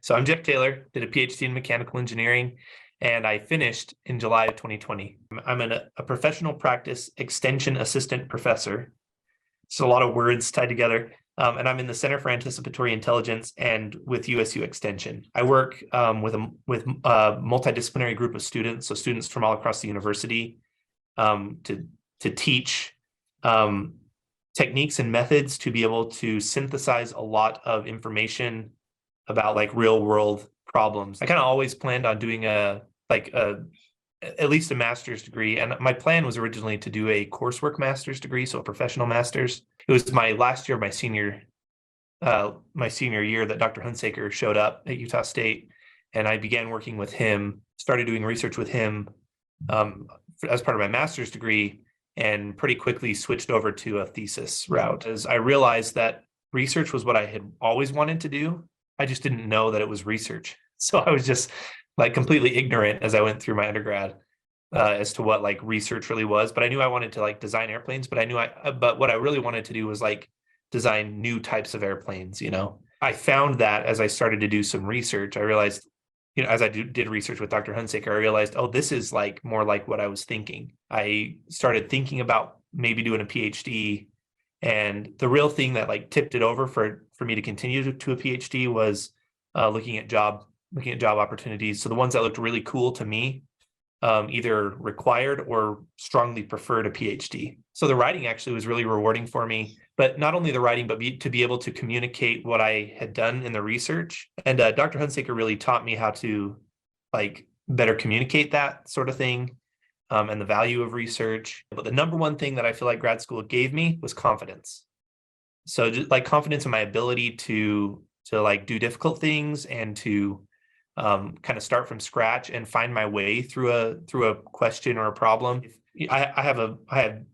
So I'm Jeff Taylor, did a PhD in mechanical engineering, and I finished in July of 2020. I'm a professional practice extension assistant professor. So a lot of words tied together. And I'm in the Center for Anticipatory Intelligence and with USU Extension. I work with a multidisciplinary group of students, so students from all across the university, to teach techniques and methods to be able to synthesize a lot of information about like real world problems. I kind of always planned on doing at least a master's degree. And my plan was originally to do a coursework master's degree, so a professional master's. It was my last year, my senior year, that Dr. Hunsaker showed up at Utah State, and I began working with him, started doing research with him as part of my master's degree, and pretty quickly switched over to a thesis route, as I realized that research was what I had always wanted to do. I just didn't know that it was research. So I was just like completely ignorant as I went through my undergrad as to what like research really was. But I knew I wanted to like design airplanes, but but what I really wanted to do was like design new types of airplanes, I found that as I started to do some research, I realized, as I did research with Dr. Hunsaker, I realized, oh, this is like more like what I was thinking. I started thinking about maybe doing a PhD. And the real thing that like tipped it over for me to continue to a PhD was looking at job opportunities. So the ones that looked really cool to me either required or strongly preferred a PhD. So the writing actually was really rewarding for me, but not only the writing, but to be able to communicate what I had done in the research. And Dr. Hunsaker really taught me how to like better communicate that sort of thing and the value of research. But the number one thing that I feel like grad school gave me was confidence. So just like confidence in my ability to like do difficult things and to kind of start from scratch and find my way through a question or a problem. I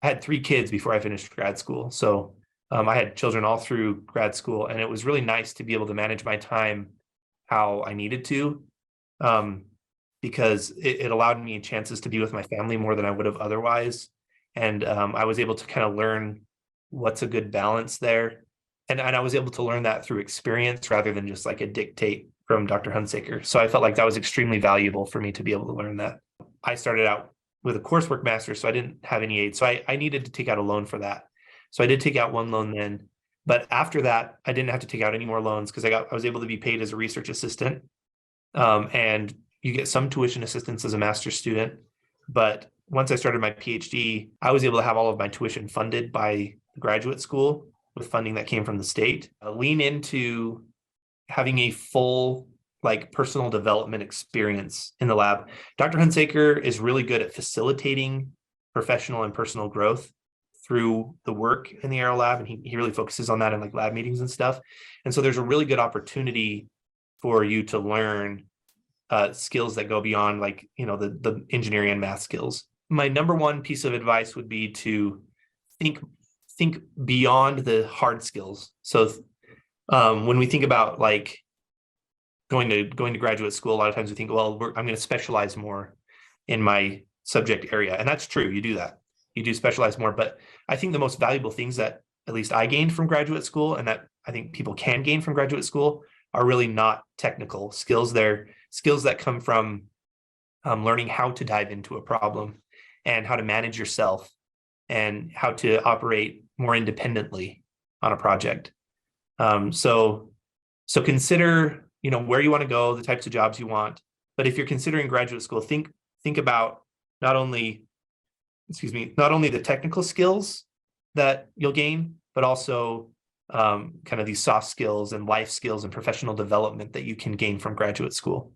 had 3 kids before I finished grad school. So I had children all through grad school, and it was really nice to be able to manage my time how I needed to, because it allowed me chances to be with my family more than I would have otherwise. And I was able to kind of learn what's a good balance there. And I was able to learn that through experience rather than just like a dictate from Dr. Hunsaker. So I felt like that was extremely valuable for me to be able to learn that. I started out with a coursework master, so I didn't have any aid. So I needed to take out a loan for that. So I did take out one loan then. But after that, I didn't have to take out any more loans because I was able to be paid as a research assistant. And you get some tuition assistance as a master's student. But once I started my PhD, I was able to have all of my tuition funded by the graduate school with funding that came from the state. Lean into having a full like personal development experience in the lab. Dr. Hunsaker is really good at facilitating professional and personal growth through the work in the Aero Lab, and he really focuses on that in like lab meetings and stuff. And so there's a really good opportunity for you to learn skills that go beyond like, the engineering and math skills. My number one piece of advice would be to think beyond the hard skills. So when we think about like going to graduate school, a lot of times we think, well, I'm going to specialize more in my subject area. And that's true. You do that. You do specialize more. But I think the most valuable things that at least I gained from graduate school, and that I think people can gain from graduate school, are really not technical skills. They're skills that come from learning how to dive into a problem and how to manage yourself and how to operate more independently on a project. So consider, where you want to go, the types of jobs you want. But if you're considering graduate school, think about not only the technical skills that you'll gain, but also kind of these soft skills and life skills and professional development that you can gain from graduate school.